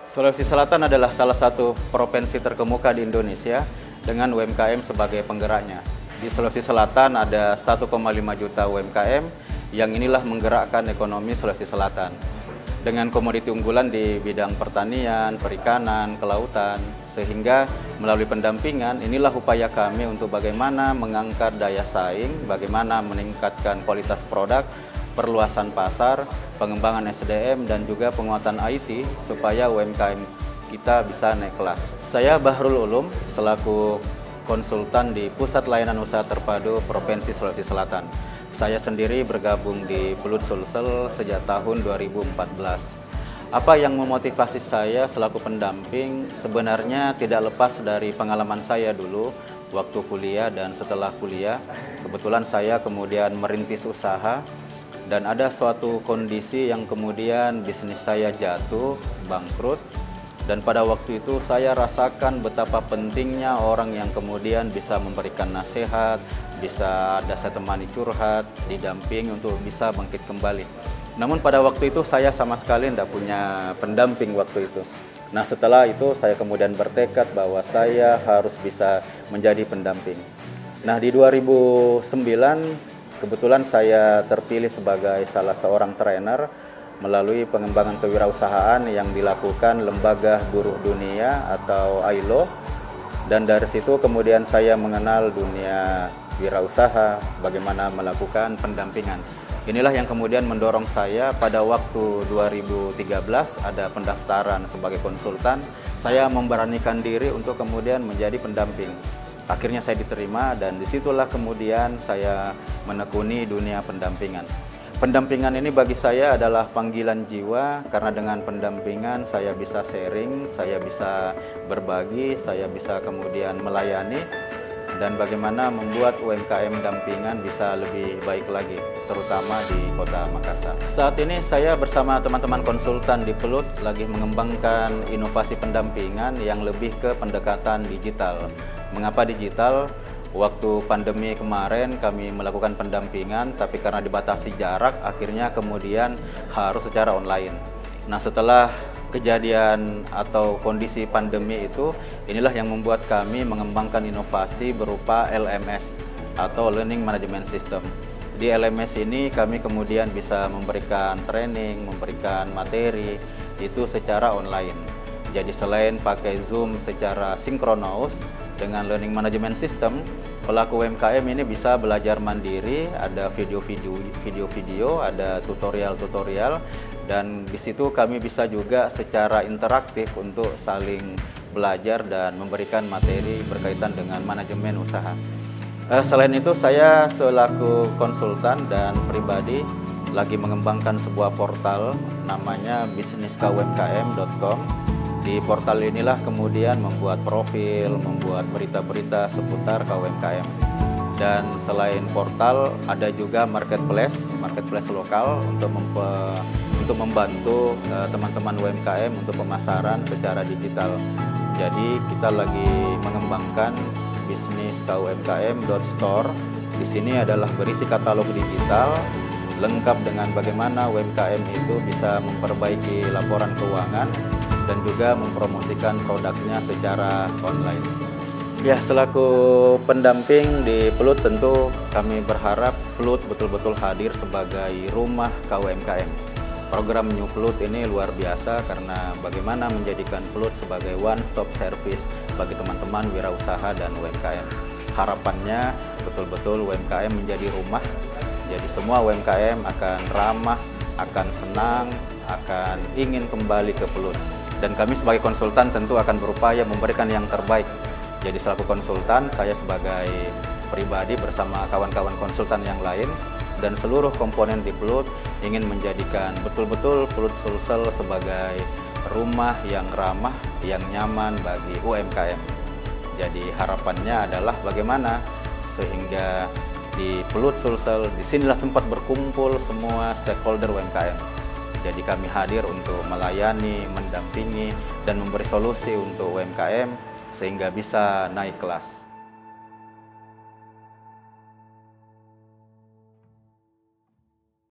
Sulawesi Selatan adalah salah satu provinsi terkemuka di Indonesia dengan UMKM sebagai penggeraknya. Di Sulawesi Selatan ada 1,5 juta UMKM yang inilah menggerakkan ekonomi Sulawesi Selatan. Dengan komoditi unggulan di bidang pertanian, perikanan, kelautan, sehingga melalui pendampingan inilah upaya kami untuk bagaimana mengangkat daya saing, bagaimana meningkatkan kualitas produk, perluasan pasar, pengembangan SDM, dan juga penguatan IT supaya UMKM kita bisa naik kelas. Saya Bahrul Ulum selaku konsultan di Pusat Layanan Usaha Terpadu Provinsi Sulawesi Selatan. Saya sendiri bergabung di Pelut Sulsel sejak tahun 2014. Apa yang memotivasi saya selaku pendamping sebenarnya tidak lepas dari pengalaman saya dulu waktu kuliah dan setelah kuliah. Kebetulan saya kemudian merintis usaha dan ada suatu kondisi yang kemudian bisnis saya jatuh, bangkrut. Dan pada waktu itu saya rasakan betapa pentingnya orang yang kemudian bisa memberikan nasihat, bisa ada saya temani curhat, didamping untuk bisa bangkit kembali. Namun pada waktu itu saya sama sekali tidak punya pendamping waktu itu. Nah setelah itu saya kemudian bertekad bahwa saya harus bisa menjadi pendamping. Nah di 2009 kebetulan saya terpilih sebagai salah seorang trainer melalui pengembangan kewirausahaan yang dilakukan Lembaga Buruh Dunia atau ILO. Dan dari situ kemudian saya mengenal dunia wirausaha, bagaimana melakukan pendampingan. Inilah yang kemudian mendorong saya pada waktu 2013 ada pendaftaran sebagai konsultan. Saya memberanikan diri untuk kemudian menjadi pendamping. Akhirnya saya diterima dan disitulah kemudian saya menekuni dunia pendampingan. Pendampingan ini bagi saya adalah panggilan jiwa karena dengan pendampingan saya bisa sharing, saya bisa berbagi, saya bisa kemudian melayani dan bagaimana membuat UMKM dampingan bisa lebih baik lagi, terutama di Kota Makassar. Saat ini saya bersama teman-teman konsultan di Pelut lagi mengembangkan inovasi pendampingan yang lebih ke pendekatan digital. Mengapa digital? Waktu pandemi kemarin kami melakukan pendampingan, tapi karena dibatasi jarak, akhirnya kemudian harus secara online. Nah setelah kejadian atau kondisi pandemi itu, inilah yang membuat kami mengembangkan inovasi berupa LMS atau Learning Management System. Di LMS ini kami kemudian bisa memberikan training, memberikan materi, itu secara online. Jadi selain pakai Zoom secara sinkronus, dengan Learning Management System, pelaku UMKM ini bisa belajar mandiri, ada video-video, ada tutorial-tutorial, dan di situ kami bisa juga secara interaktif untuk saling belajar dan memberikan materi berkaitan dengan manajemen usaha. Selain itu, saya selaku konsultan dan pribadi lagi mengembangkan sebuah portal namanya bisniskaumkm.com. Di portal inilah kemudian membuat profil, membuat berita-berita seputar KUMKM. Dan selain portal, ada juga marketplace lokal untuk membantu teman-teman UMKM untuk pemasaran secara digital. Jadi kita lagi mengembangkan bisnis KUMKM.store. Di sini adalah berisi katalog digital, lengkap dengan bagaimana UMKM itu bisa memperbaiki laporan keuangan dan juga mempromosikan produknya secara online. Ya, selaku pendamping di Pelut tentu kami berharap Pelut betul-betul hadir sebagai rumah KUMKM. Program New Pelut ini luar biasa karena bagaimana menjadikan Pelut sebagai one-stop service bagi teman-teman wirausaha dan UMKM. Harapannya betul-betul UMKM menjadi rumah, jadi semua UMKM akan ramah, akan senang, akan ingin kembali ke Pelut. Dan kami sebagai konsultan tentu akan berupaya memberikan yang terbaik. Jadi selaku konsultan, saya sebagai pribadi bersama kawan-kawan konsultan yang lain dan seluruh komponen di Pelut ingin menjadikan betul-betul Pelut Sulsel sebagai rumah yang ramah, yang nyaman bagi UMKM. Jadi harapannya adalah bagaimana sehingga di Pelut Sulsel, disinilah tempat berkumpul semua stakeholder UMKM. Jadi kami hadir untuk melayani, mendampingi, dan memberi solusi untuk UMKM sehingga bisa naik kelas.